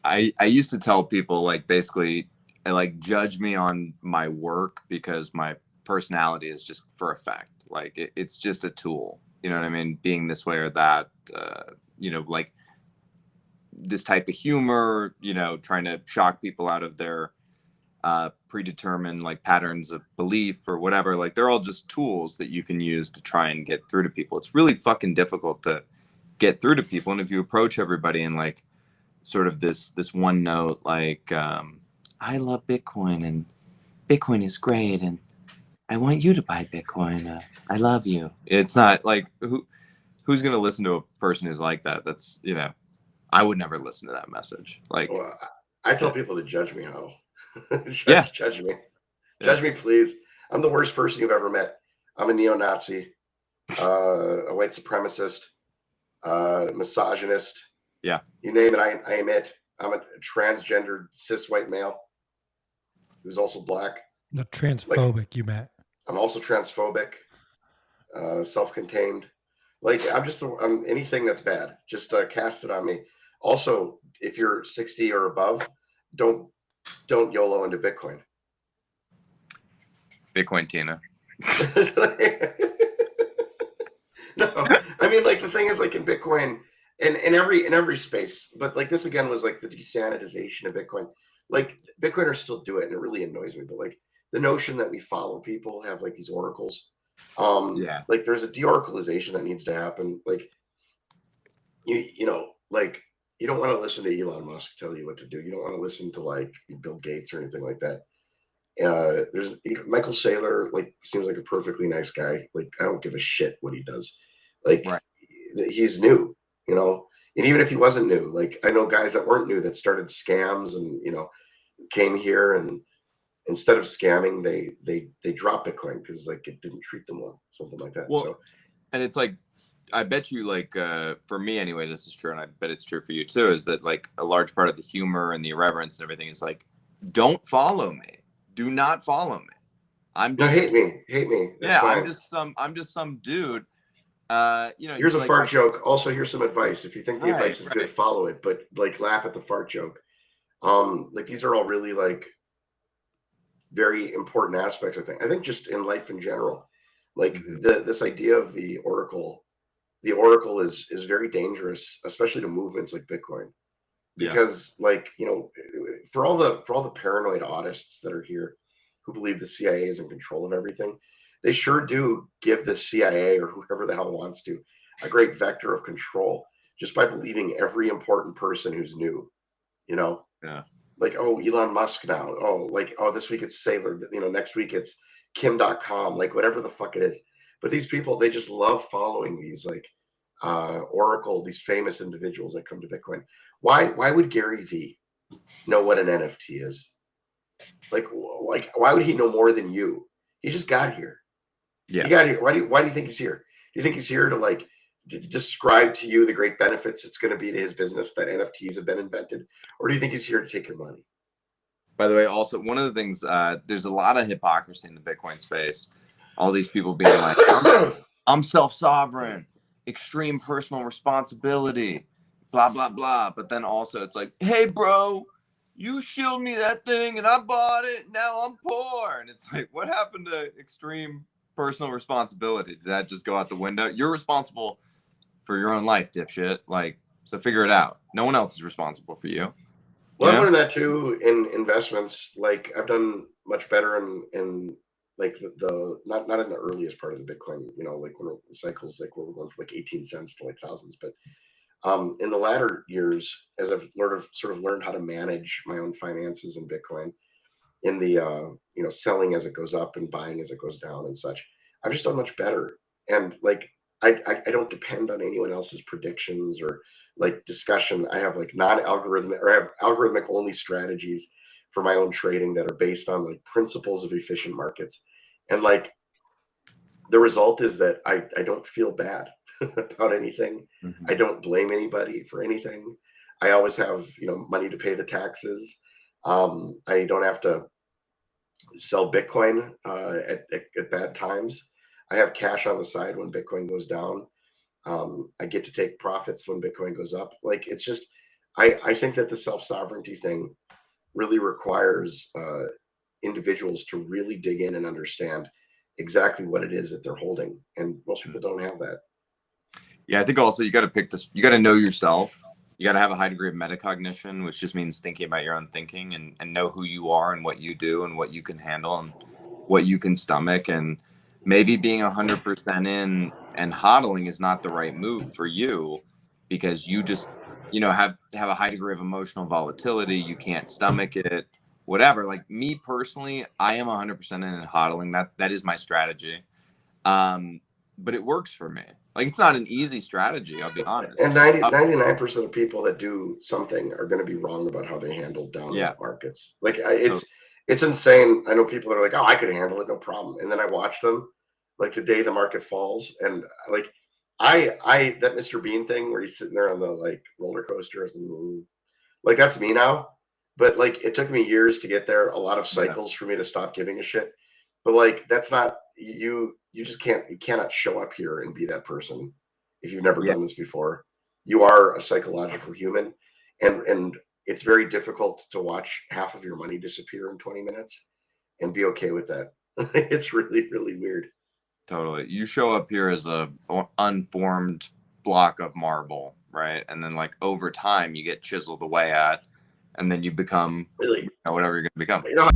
I used to tell people like basically like judge me on my work because my personality is just for effect. Like it's just a tool. You know what I mean? Being this way or that. Like this type of humor. Trying to shock people out of their predetermined like patterns of belief or whatever. Like they're all just tools that you can use to try and get through to people. It's really fucking difficult to get through to people, and if you approach everybody in like sort of this one note, like I love Bitcoin and Bitcoin is great and I want you to buy Bitcoin. I love you. It's not like who's going to listen to a person who's like that? That's I would never listen to that message. Like, well, I tell people to judge me, Hodl. yeah, Judge me. yeah. Judge me, please. I'm the worst person you've ever met. I'm a neo-Nazi, a white supremacist, misogynist. Yeah. You name it, I am it. I'm a transgendered cis white male who's also black. Not transphobic, you Matt. I'm also transphobic, self-contained. Like I'm anything that's bad. Just cast it on me. Also, if you're 60 or above, don't YOLO into Bitcoin. Bitcoin Tina. No, I mean, like, the thing is, like, in Bitcoin, and in every space, but like this again was like the desanitization of Bitcoin. Like, Bitcoiners still do it, and it really annoys me. But like the notion that we follow people, have like these oracles. Yeah. Like there's a de-oracleization that needs to happen. Like like you don't want to listen to Elon Musk tell you what to do. You don't want to listen to like Bill Gates or anything like that. There's Michael Saylor, like, seems like a perfectly nice guy. Like, I don't give a shit what he does. Like, Right. He's new, and even if he wasn't new, like, I know guys that weren't new that started scams and came here, and instead of scamming, they dropped Bitcoin because like it didn't treat them well, something like that. Well, so and it's like, I bet you, like, for me anyway, this is true, and I bet it's true for you too, is that like a large part of the humor and the irreverence and everything is like, don't follow me. Do not follow me. I'm no, just hate me. That's yeah, fine. I'm just some dude. Here's a like, fart joke. Also, here's some advice. If you think the Right, advice is good, follow it. But like, laugh at the fart joke. Like, these are all really like very important aspects. I think just in life in general, like this idea of the oracle. The oracle is very dangerous, especially to movements like Bitcoin, because like for all the paranoid autists that are here who believe the CIA is in control of everything, they sure do give the CIA or whoever the hell wants to a great vector of control just by believing every important person who's new. Yeah. Like, oh, Elon Musk now. Oh, like, oh, this week it's Saylor. Next week it's Kim.com. Like, whatever the fuck it is. But these people, they just love following these like Oracle, these famous individuals that come to Bitcoin. Why would Gary Vee know what an NFT is? Like why would he know more than you? He just got here. Yeah. He got here. Why do you think he's here? Do you think he's here to like describe to you the great benefits it's going to be to his business that NFTs have been invented, or do you think he's here to take your money? By the way, also one of the things, there's a lot of hypocrisy in the Bitcoin space. All these people being like, I'm self-sovereign, extreme personal responsibility, blah blah blah. But then also it's like, hey bro, you shilled me that thing and I bought it. Now I'm poor. And it's like, what happened to extreme personal responsibility? Did that just go out the window? You're responsible for your own life, dipshit. Like, so figure it out. No one else is responsible for you. Well, I've learned that too in investments. Like, I've done much better in like the not in the earliest part of the Bitcoin, like when it cycles, like where we're going from like 18 cents to like thousands. But in the latter years, as I've learned how to manage my own finances in Bitcoin, in the selling as it goes up and buying as it goes down and such, I've just done much better. And like I don't depend on anyone else's predictions or like discussion. I have like non-algorithmic, or I have algorithmic only strategies for my own trading that are based on like principles of efficient markets. And like the result is that I don't feel bad about anything. Mm-hmm. I don't blame anybody for anything. I always have money to pay the taxes. I don't have to sell Bitcoin at bad times. I have cash on the side when Bitcoin goes down. I get to take profits when Bitcoin goes up. Like, it's just, I think that the self-sovereignty thing really requires individuals to really dig in and understand exactly what it is that they're holding, and most people don't have that. Yeah, I think also you got to pick this. You got to know yourself. You got to have a high degree of metacognition, which just means thinking about your own thinking and know who you are and what you do and what you can handle and what you can stomach. And maybe being 100% in and hodling is not the right move for you because you just, have a high degree of emotional volatility. You can't stomach it, whatever. Like me personally, I am 100% in and hodling. That is my strategy. But it works for me. Like it's not an easy strategy, I'll be honest. And 99% of people that do something are going to be wrong about how they handle down Yeah. markets. Like it's insane. I know people that are like, oh, I could handle it, no problem. And then I watch them like the day the market falls, and like I that Mr. Bean thing where he's sitting there on the like roller coaster, like that's me now. But like it took me years to get there, a lot of cycles for me to stop giving a shit. But like that's not you. You just cannot show up here and be that person if you've never done this before. You are a psychological human, and it's very difficult to watch half of your money disappear in 20 minutes and be okay with that. It's really, really weird. Totally. You show up here as a unformed block of marble, right? And then like over time you get chiseled away at, and then you become Really, whatever you're going to become. you know.